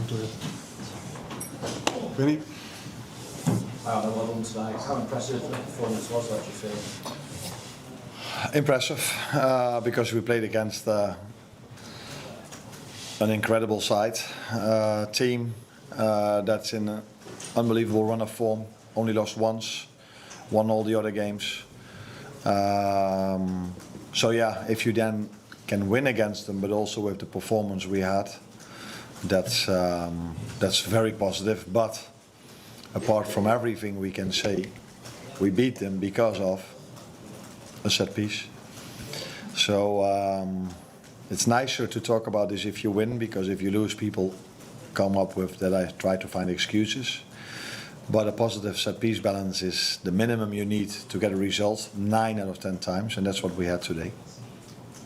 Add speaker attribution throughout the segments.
Speaker 1: into it. Vinny?
Speaker 2: Well done tonight. How impressive the performance was that, do you feel?
Speaker 3: Impressive, because we played against an incredible side, team that's in an unbelievable run of form, only lost once, won all the other games. So yeah, if you then can win against them, but also with the performance we had, that's very positive. But apart from everything we can say, we beat them because of a set piece. So it's nicer to talk about this if you win, because if you lose, people come up with that I try to find excuses. But a positive set piece balance is the minimum you need to get a result 9 out of 10 times, and that's what we had today.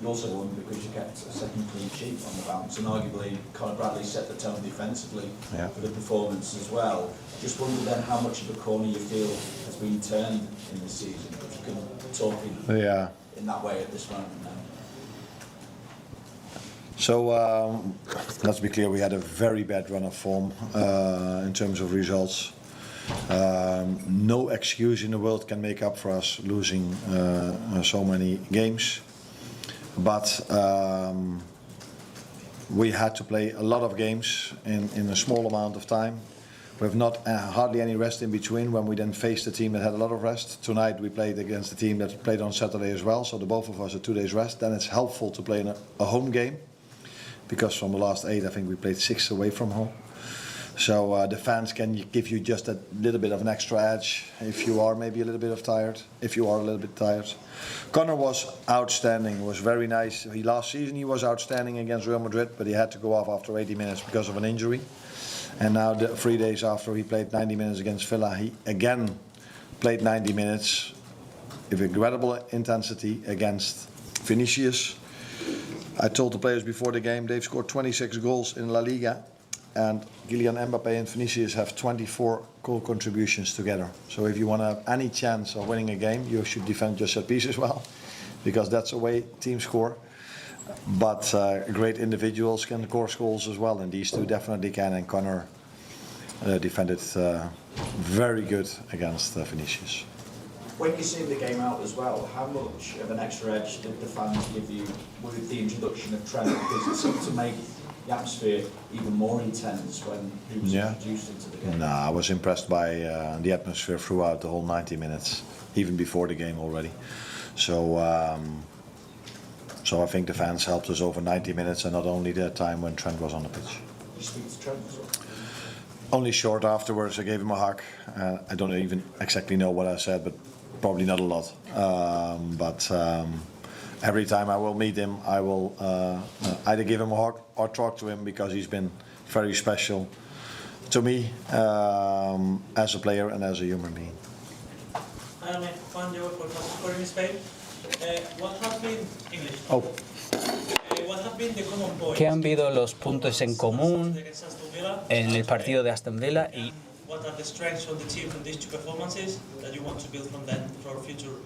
Speaker 2: You also won because you kept a second clean sheet on the bounce, and arguably Conor Bradley set the tone defensively for the performance as well. Just wondered then how much of a corner you feel has been turned in this season, if you can talk in that way at this moment now.
Speaker 3: So let's be clear, we had a very bad run of form in terms of results. No excuse in the world can make up for us losing so many games. But we had to play a lot of games in a small amount of time. We have not hardly any rest in between when we then faced a team that had a lot of rest. Tonight we played against a team that played on Saturday as well, so the both of us had 2 days rest. Then it's helpful to play in a home game, because from the last 8 I think we played 6 away from home. So the fans can give you just a little bit of an extra edge if you are maybe a little bit tired. Conor was outstanding, was very nice. Last season he was outstanding against Real Madrid, but he had to go off after 80 minutes because of an injury. And now 3 days after he played 90 minutes against Villa, he again played 90 minutes with incredible intensity against Vinicius. I told the players before the game they've scored 26 goals in La Liga. And Kylian Mbappé and Vinicius have 24 goal contributions together. So if you want to have any chance of winning a game, you should defend your set piece as well, because that's the way teams score. But great individuals can score goals as well, and these two definitely can. And Conor defended very good against Vinicius.
Speaker 2: When you see the game out as well, how much of an extra edge did the fans give you with the introduction of Trent? Because it seemed to make the atmosphere even more intense when he was introduced into the game.
Speaker 3: No, I was impressed by the atmosphere throughout the whole 90 minutes, even before the game already. So I think the fans helped us over 90 minutes, and not only the time when Trent was on the pitch.
Speaker 2: Did you speak to Trent as well?
Speaker 3: Only short afterwards. I gave him a hug. I don't even exactly know what I said, but probably not a lot. But every time I will meet him, I will either give him a hug or talk to him, because he's been very special to me as a player and as a human being.
Speaker 4: Arne, fan your for in Spain. What have been English? What have been the common points?
Speaker 5: ¿Qué han sido los puntos en común en el partido de Aston Villa? Y
Speaker 4: what are the strengths of the team from these two performances that you want to build from them for future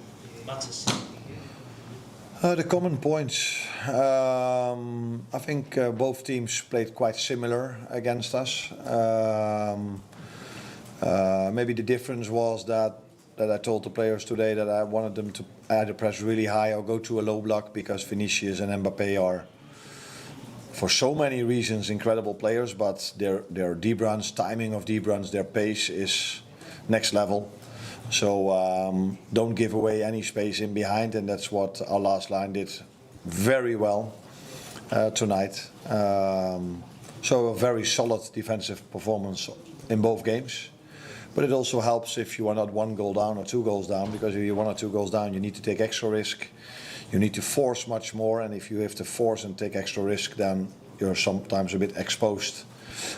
Speaker 4: matches?
Speaker 3: The common points. I think both teams played quite similar against us. Maybe the difference was that I told the players today that I wanted them to either press really high or go to a low block, because Vinicius and Mbappé are, for so many reasons, incredible players, but their deep runs, timing of deep runs, their pace is next level. So don't give away any space in behind, and that's what our last line did very well tonight. So a very solid defensive performance in both games. But it also helps if you are not 1 goal down or 2 goals down, because if you're 1 or 2 goals down, you need to take extra risk. You need to force much more, and if you have to force and take extra risk, then you're sometimes a bit exposed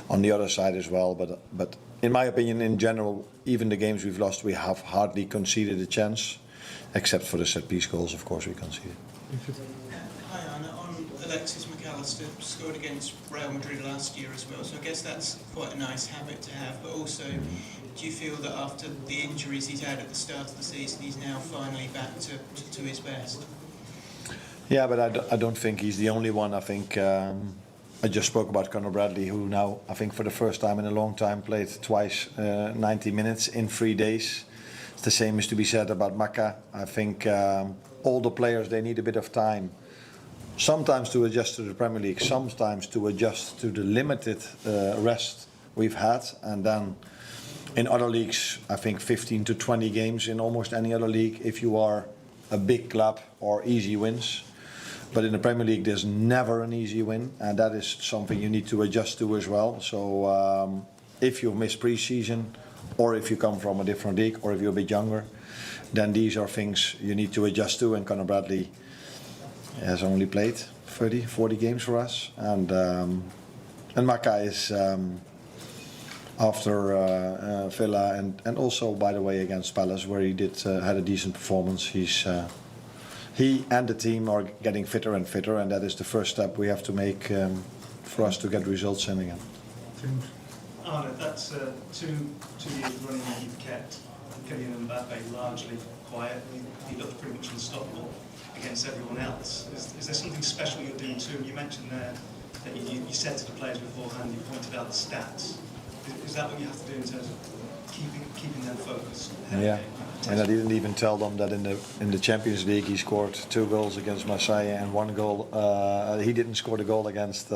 Speaker 3: on the other side as well. But in my opinion, in general, even the games we've lost, we have hardly conceded a chance, except for the set-piece goals, of course, we conceded.
Speaker 4: Hi Arne, on Alexis McAllister scored against Real Madrid last year as well, so I guess that's quite a nice habit to have, but also do you feel that after the injuries he's had at the start of the season, he's now finally back to his best?
Speaker 3: Yeah, but I don't think he's the only one. I think I just spoke about Conor Bradley, who now, I think for the first time in a long time, played twice 90 minutes in 3 days. It's the same is to be said about Maka. I think all the players, they need a bit of time. Sometimes to adjust to the Premier League, sometimes to adjust to the limited rest we've had. And then in other leagues, I think 15 to 20 games in almost any other league if you are a big club, or easy wins. But in the Premier League, there's never an easy win, and that is something you need to adjust to as well. So if you miss pre-season, or if you come from a different league, or if you're a bit younger, then these are things you need to adjust to. And Conor Bradley has only played 30, 40 games for us, and Maka is after Villa and also, by the way, against Palace, where he had a decent performance. He and the team are getting fitter and fitter, and that is the first step we have to make for us to get results in again.
Speaker 1: Arne, that's 2 years running that you've kept Kylian Mbappe largely quiet. He looked pretty much unstoppable against everyone else. Is there something special you're doing too? You mentioned there that you said to the players beforehand, you pointed out the stats. Is that what you have to do in terms of keeping them focused?
Speaker 3: Yeah, and I didn't even tell them that in the Champions League he scored 2 goals against Marseille and 1 goal. He didn't score the goal against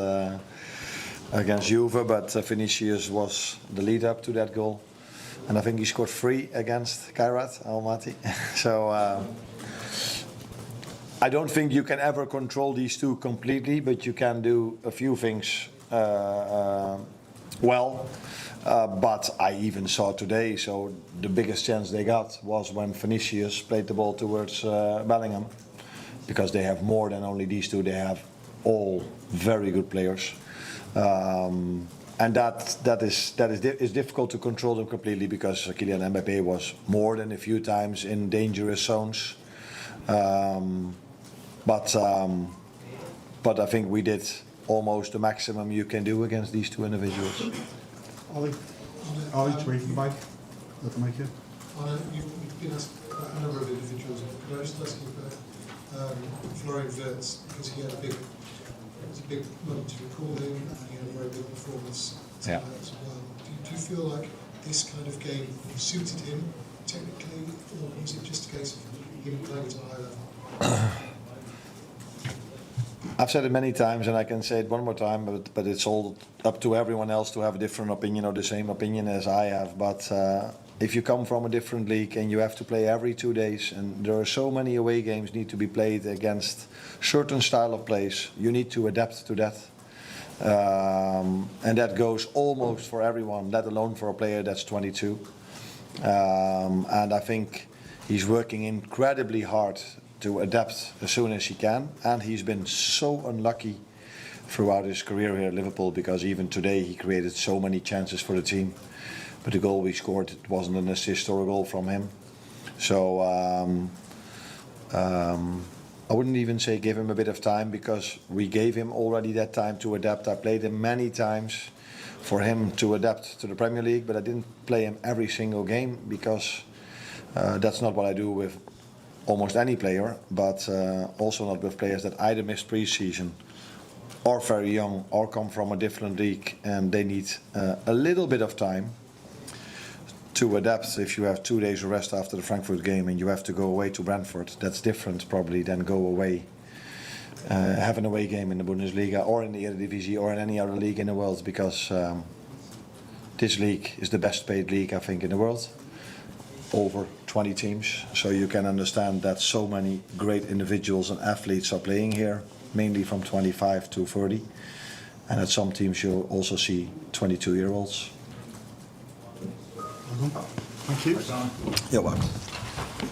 Speaker 3: Juve, but Vinicius was the lead up to that goal, and I think he scored 3 against Kairat Almaty. So I don't think you can ever control these 2 completely, but you can do a few things well. But I even saw today, so the biggest chance they got was when Vinicius played the ball towards Bellingham, because they have more than only these 2. They have all very good players, and that is difficult to control them completely, because Kylian Mbappe was more than a few times in dangerous zones. But I think we did almost the maximum you can do against these 2 individuals.
Speaker 6: Ollie, away from the mic. Let the mic here.
Speaker 7: You've been asked about a number of individuals. Could I just ask you about Florian Wirtz, because it was a big moment to recall him, and he had a very good performance tonight as well. Do you feel like this kind of game suited him technically, or was it just a case of him playing at a high level?
Speaker 3: I've said it many times, and I can say it one more time, but it's all up to everyone else to have a different opinion or the same opinion as I have. But if you come from a different league and you have to play every 2 days, and there are so many away games need to be played against certain style of plays, you need to adapt to that. And that goes almost for everyone, let alone for a player that's 22. And I think he's working incredibly hard to adapt as soon as he can, and he's been so unlucky throughout his career here at Liverpool, because even today he created so many chances for the team, but the goal we scored, it wasn't an assist or a goal from him. So I wouldn't even say give him a bit of time, because we gave him already that time to adapt. I played him many times for him to adapt to the Premier League, but I didn't play him every single game, because that's not what I do with almost any player, but also not with players that either missed pre-season or very young or come from a different league, and they need a little bit of time to adapt. If you have 2 days of rest after the Frankfurt game and you have to go away to Brentford, that's different probably than go away, have an away game in the Bundesliga or in the Eredivisie or in any other league in the world, because this league is the best paid league I think in the world. Over 20 teams, so you can understand that so many great individuals and athletes are playing here, mainly from 25 to 30, and at some teams you'll also see 22-year-olds.
Speaker 6: Thank you.
Speaker 3: You're welcome.